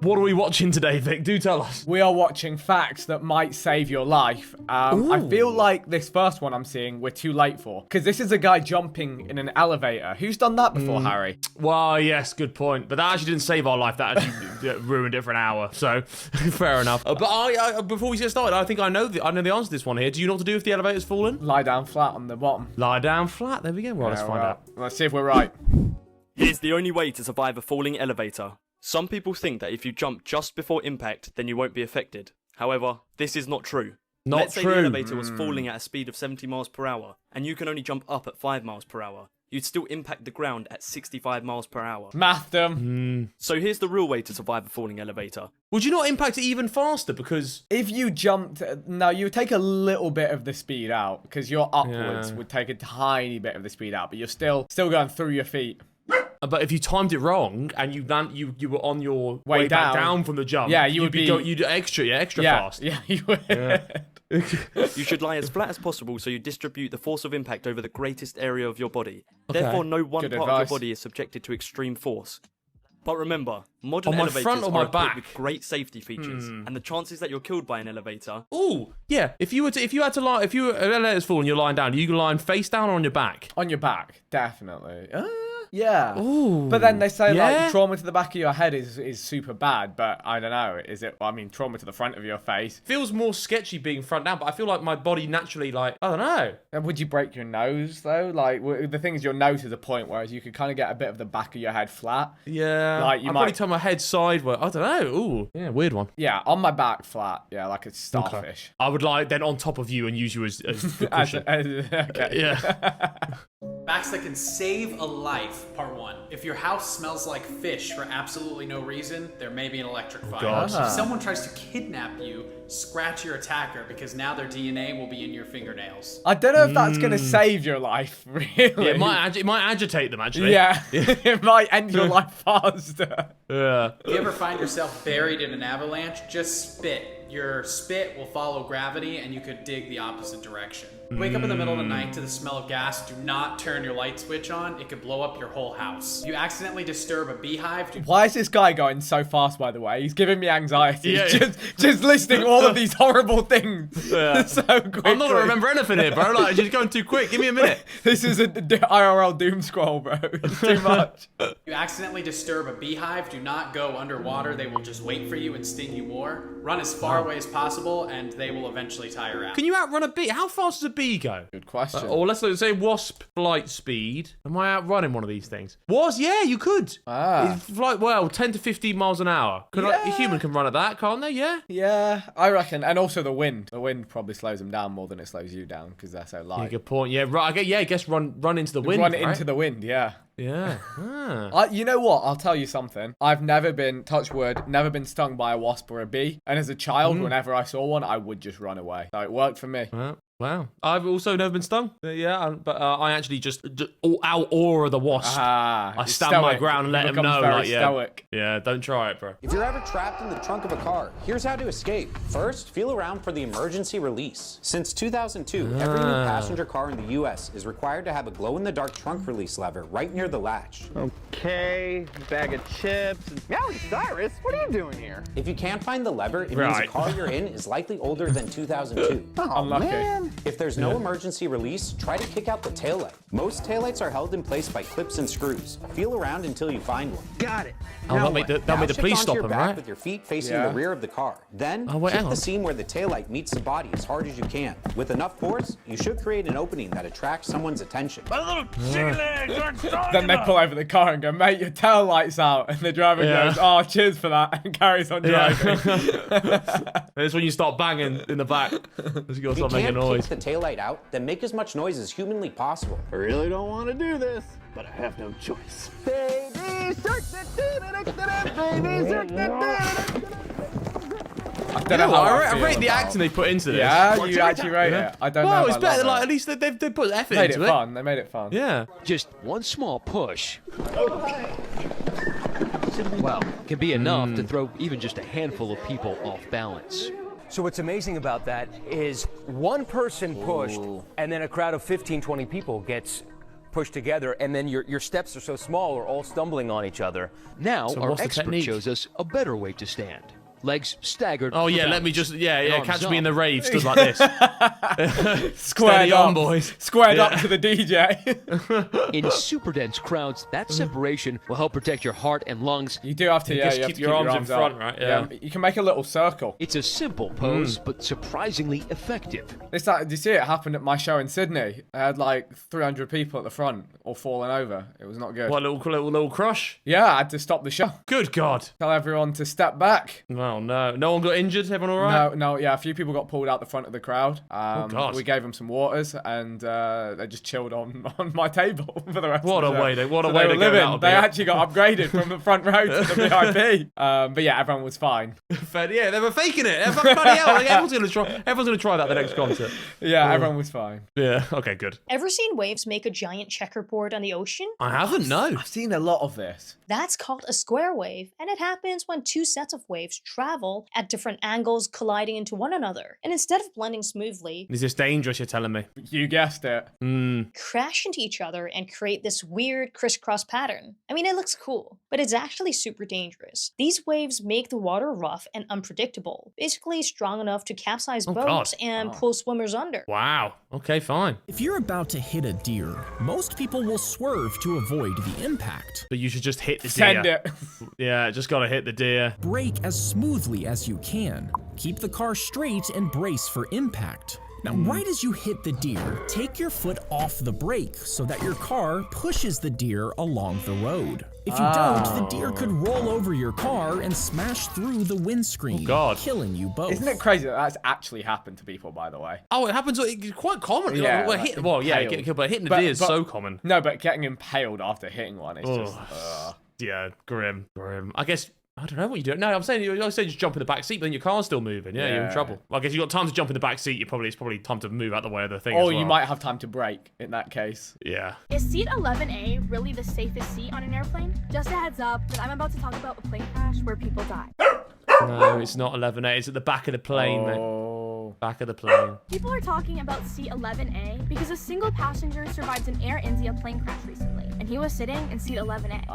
What are we watching today, Vic? Do tell us. We are watching facts that might save your life. I feel like this first one I'm seeing we're too late for. Because this is a guy jumping in an elevator. Who's done that before, Harry? Well, yes, good point. But that actually didn't save our life. That actually ruined it for an hour. So, fair enough. But I before we get started, I think I know the answer to this one here. Do you know what to do if the elevator's fallen? Lie down flat on the bottom. Lie down flat. There we go. Well, let's find out. Let's see if we're right. It is the only way to survive a falling elevator. Some people think that if you jump just before impact, then you won't be affected. However, this is not true. Let's say the elevator was falling at a speed of 70 miles per hour, and you can only jump up at 5 miles per hour. You'd still impact the ground at 65 miles per hour. Mathed them. So here's the real way to survive a falling elevator. Would you not impact it even faster? Because if you jumped, no, you would take a little bit of the speed out, because your upwards would take a tiny bit of the speed out, but you're still going through your feet. But if you timed it wrong and you were on your way back down from the jump, yeah, you'd extra fast. Yeah, you would. Yeah. You should lie as flat as possible so you distribute the force of impact over the greatest area of your body. Therefore, no one part of your body is subjected to extreme force. But remember, modern elevators are equipped with great safety features, and the chances that you're killed by an elevator. Oh, yeah. If an elevator's falling, you're lying down. Are you lying face down or on your back? On your back, definitely. Yeah. Ooh. But then they say like trauma to the back of your head is super bad, but I don't know. Is it? I mean, trauma to the front of your face feels more sketchy being front down, but I feel like my body naturally, like, I don't know. And would you break your nose though? Like the thing is, your nose is a point, whereas you could kind of get a bit of the back of your head flat. Yeah. Like you I'd might probably turn my head sideways. I don't know. Ooh. Yeah, weird one. Yeah, on my back flat. Yeah, like a starfish. Okay. I would lie then on top of you and use you as the cushion. Okay. Yeah. Facts that can save a life, part 1. If your house smells like fish for absolutely no reason, there may be an electric fire. God. If someone tries to kidnap you, scratch your attacker because now their DNA will be in your fingernails. I don't know if that's going to save your life, really. Yeah, it might agitate them, actually. Yeah, it might end your life faster. Yeah. If you ever find yourself buried in an avalanche, just spit. Your spit will follow gravity and you could dig the opposite direction. Wake up in the middle of the night to the smell of gas. Do not turn your light switch on. It could blow up your whole house. If you accidentally disturb a beehive... Why is this guy going so fast, by the way? He's giving me anxiety. Yeah. Just listing all of these horrible things so quickly. I'm not going to remember anything here, bro. Like, it's just going too quick. Give me a minute. This is a IRL doom scroll, bro. It's too much. If you accidentally disturb a beehive, do not go underwater. They will just wait for you and sting you more. Run as far away as possible, and they will eventually tire out. Can you outrun a bee? How fast does a bee go? Good question. Or let's say wasp flight speed. Am I outrunning one of these things? Yeah, you could. It's like, 10 to 15 miles an hour. A human can run at that, can't they? Yeah. Yeah, I reckon. And also the wind. The wind probably slows them down more than it slows you down because they're so light. Yeah, good point. Yeah, right. I guess run into the wind. Run into the wind, yeah. Yeah. You know what? I'll tell you something. I've never been, touch wood, never been stung by a wasp or a bee. And as a child, whenever I saw one, I would just run away. So it worked for me. Wow. I've also never been stung. But I actually just out-aura the wasp. I stand my ground and let him know. Like, stoic. Yeah, don't try it, bro. If you're ever trapped in the trunk of a car, here's how to escape. First, feel around for the emergency release. Since 2002, every new passenger car in the U.S. is required to have a glow-in-the-dark trunk release lever right near the latch. Okay, bag of chips. Now, Cyrus, what are you doing here? If you can't find the lever, it means the car you're in is likely older than 2002. Unlucky. Man. If there's no emergency release, try to kick out the taillight. Most taillights are held in place by clips and screws. Feel around until you find one. Got it. That'll make the police stop them, right? With your feet facing the rear of the car. Then, hit the seam where the taillight meets the body as hard as you can. With enough force, you should create an opening that attracts someone's attention. My little chicken legs aren't strong Then they pull over the car and go, mate, your tail light's out. And the driver goes, oh, cheers for that, and carries on driving. That's when you start banging in the back. You gotta start making noise. Kick the taillight out, then make as much noise as humanly possible. I really don't want to do this, but I have no choice. Baby shark, baby shark. I don't know how I rate the acting they put into this. Yeah, you actually rate it. I don't know. Well, it's better. Like, at least they put effort into it. Fun. They made it fun. Yeah. Just one small push. Well, can be enough to throw even just a handful of people off balance. So what's amazing about that is one person pushed, and then a crowd of 15, 20 people gets pushed together, and then your steps are so small or all stumbling on each other. Now, So our what's the expert technique? shows us a better way to stand. Legs staggered. Oh for yeah, let me balance. just arms catch me in the up. rave, stood like this. Squared Steady up, on, boys. Squared up to the DJ. In super dense crowds, that separation will help protect your heart and lungs. You do have to, just you have keep to your arms in front, up. right? Yeah. You can make a little circle. It's a simple pose, but surprisingly effective. Did you see it happened at my show in Sydney? I had like 300 people at the front, all falling over. It was not good. What, little crush? Yeah, I had to stop the show. Good God. Tell everyone to step back. Oh no. No one got injured? Everyone all right? No, yeah, a few people got pulled out the front of the crowd. God. We gave them some waters, and they just chilled on my table for the rest What of the a show. way to So go they were out living. of They here. actually got upgraded from the front row to the VIP. But yeah, everyone was fine. Yeah, they were faking it. Bloody hell. Everyone's gonna try that at the next concert. Yeah, everyone was fine. Yeah. Okay. Good. Ever seen waves make a giant checkerboard on the ocean? I haven't. No. I've seen a lot of this. That's called a square wave, and it happens when two sets of waves travel at different angles, colliding into one another. And instead of blending smoothly, Is this dangerous? You're telling me? You guessed it. crash into each other and create this weird crisscross pattern. I mean, it looks cool, but it's actually super dangerous. These waves make the water rough and unpredictable, basically strong enough to capsize boats and pull swimmers under. Wow. Okay. Fine. If you're about to hit a deer, most people will swerve to avoid the impact. But you should just hit the deer. Send it. Yeah. Just gotta hit the deer. Brake as smoothly as you can. Keep the car straight and brace for impact. Now, right as you hit the deer, take your foot off the brake so that your car pushes the deer along the road. If you don't, the deer could roll over your car and smash through the windscreen, killing you both. Isn't it crazy that that's actually happened to people, by the way? Oh, it happens. It's quite common. Yeah, Well, like getting killed, but hitting the deer is so common. No, but getting impaled after hitting one is just... Yeah, grim. I guess, I don't know what you do. No, I'm saying you just jump in the back seat, but then your car's still moving. Yeah, you're in trouble. Well, I guess you got time to jump in the back seat. It's probably time to move out the way of the thing. Or as well. you might have time to brake in that case. Yeah. Is seat 11A really the safest seat on an airplane? Just a heads up that I'm about to talk about a plane crash where people die. No, it's not 11A. It's at the back of the plane, mate. Back of the plane. People are talking about seat 11A because a single passenger survived an Air India plane crash recently, and he was sitting in seat 11A.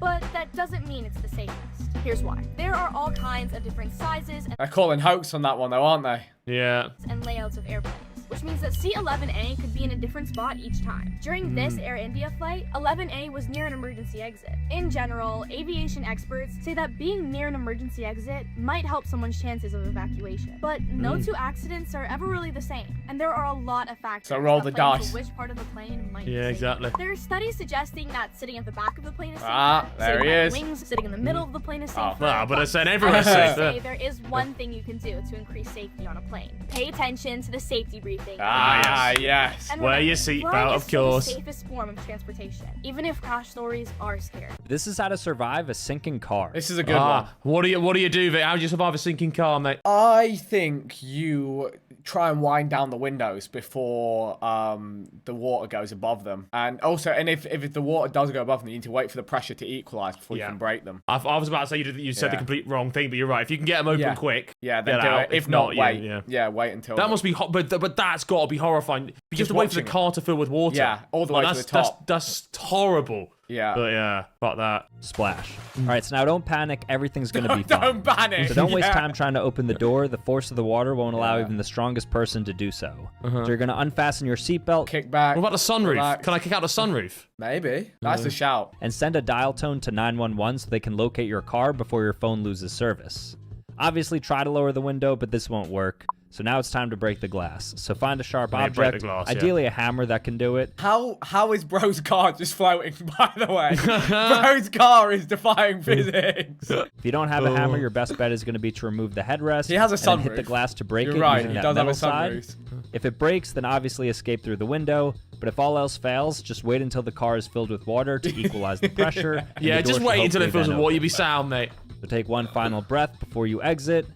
But that doesn't mean it's the safest. Here's why. There are all kinds of different sizes They're calling hoax on that one, though, aren't they? Yeah. and layouts of airplanes, which means that seat 11A could be in a different spot each time. During this Air India flight, 11A was near an emergency exit. In general, aviation experts say that being near an emergency exit might help someone's chances of evacuation. But no two accidents are ever really the same, and there are a lot of factors So roll that the play into dice. which part of the plane might be Yeah, safer. exactly. There are studies suggesting that sitting at the back of the plane is safer. There sitting he by is. the wings, sitting in the middle of the plane is safer. Well, but I said I everyone's would safe. say there is one thing you can do to increase safety on a plane. Pay attention to the safety briefing. Yes. And Wear your remember, seatbelt, flying of is still course. the safest form of transportation, even if crash stories are scary. This is how to survive a sinking car. This is a good one. What do you do, Vic? How do you survive a sinking car, mate? I think you try and wind down the windows before the water goes above them. And also, if the water does go above them, you need to wait for the pressure to equalize before you can break them. I was about to say you said the complete wrong thing, but you're right. If you can get them open quick, then get do out. it. If not, wait. Yeah, wait until... That must be hot, but that's got to be horrifying. You have to wait for the car to fill with water. Yeah, all the way to the top. That's horrible. Yeah. But yeah, fuck that. Splash. All right, so now don't panic. Everything's going to be fine. Don't panic. So don't waste time trying to open the door. The force of the water won't allow even the strongest person to do so. So you're going to unfasten your seatbelt. Kick back. What about the sunroof? Relax. Can I kick out the sunroof? Maybe. That's a shout. And send a dial tone to 911 so they can locate your car before your phone loses service. Obviously, try to lower the window, but this won't work. So now it's time to break the glass. So find a sharp break object, the glass, yeah. ideally a hammer that can do it. How is Bro's car just floating, by the way? Bro's car is defying physics. If you don't have a hammer, your best bet is going to be to remove the headrest. He has a and then hit sunroof. the glass to break You're it right, using he that does have a metal side. sunroof. If it breaks, then obviously escape through the window. But if all else fails, just wait until the car is filled with water to equalize the pressure. and Yeah, the door just should wait until it hopefully fills then with water. open. You'll be sound, mate. So take one final breath before you exit,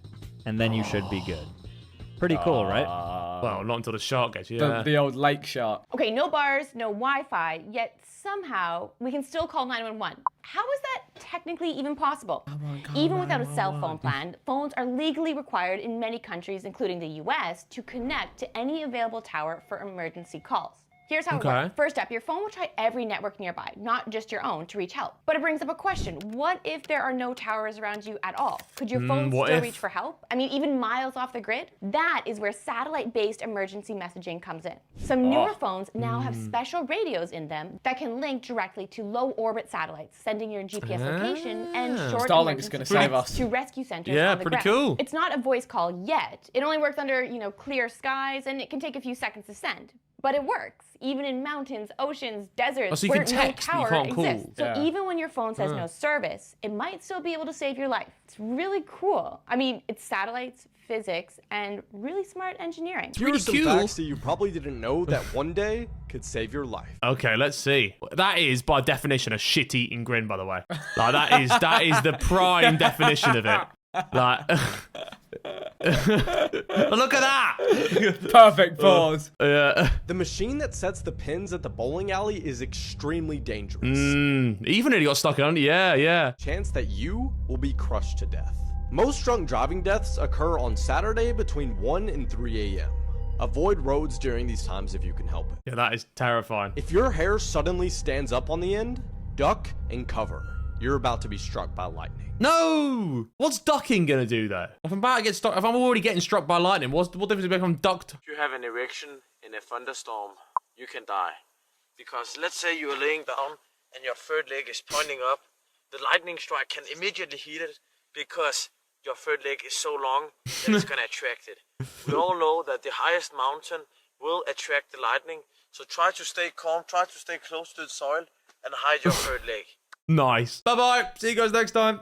and then you should be good. Pretty cool, right? Well, not until the shark gets you. Yeah. The old lake shark. Okay, no bars, no Wi-Fi, yet somehow we can still call 911. How is that technically even possible? Even without a cell phone plan, phones are legally required in many countries, including the US, to connect to any available tower for emergency calls. Here's how it works. First up, your phone will try every network nearby, not just your own, to reach help. But it brings up a question. What if there are no towers around you at all? Could your phone still reach for help? I mean, even miles off the grid? That is where satellite-based emergency messaging comes in. Some newer phones now have special radios in them that can link directly to low-orbit satellites, sending your GPS location and short Starlink's gonna save us. to rescue centers on the pretty ground. cool. It's not a voice call yet. It only works under, clear skies, and it can take a few seconds to send. But it works, even in mountains, oceans, deserts, so you where can text, no but you tower can't call. exists. So even when your phone says no service, it might still be able to save your life. It's really cool. I mean, it's satellites, physics, and really smart engineering. Here are some facts that you probably didn't know that one day could save your life. Okay, let's see. That is, by definition, a shit-eating grin, by the way. Like, that is the prime definition of it. Like, look at that! Perfect pause. The machine that sets the pins at the bowling alley is extremely dangerous. Even if he got stuck on, yeah. Chance that you will be crushed to death. Most drunk driving deaths occur on Saturday between 1 and 3 a.m. Avoid roads during these times if you can help it. Yeah, that is terrifying. If your hair suddenly stands up on the end, duck and cover. You're about to be struck by lightning. No! What's ducking gonna do though? If I'm about to get struck, if I'm already getting struck by lightning, what difference does it make if I'm ducked? If you have an erection in a thunderstorm, you can die. Because let's say you're laying down and your third leg is pointing up, the lightning strike can immediately hit it because your third leg is so long that it's gonna attract it. We all know that the highest mountain will attract the lightning, so try to stay calm, try to stay close to the soil and hide your third leg. Nice. Bye-bye. See you guys next time.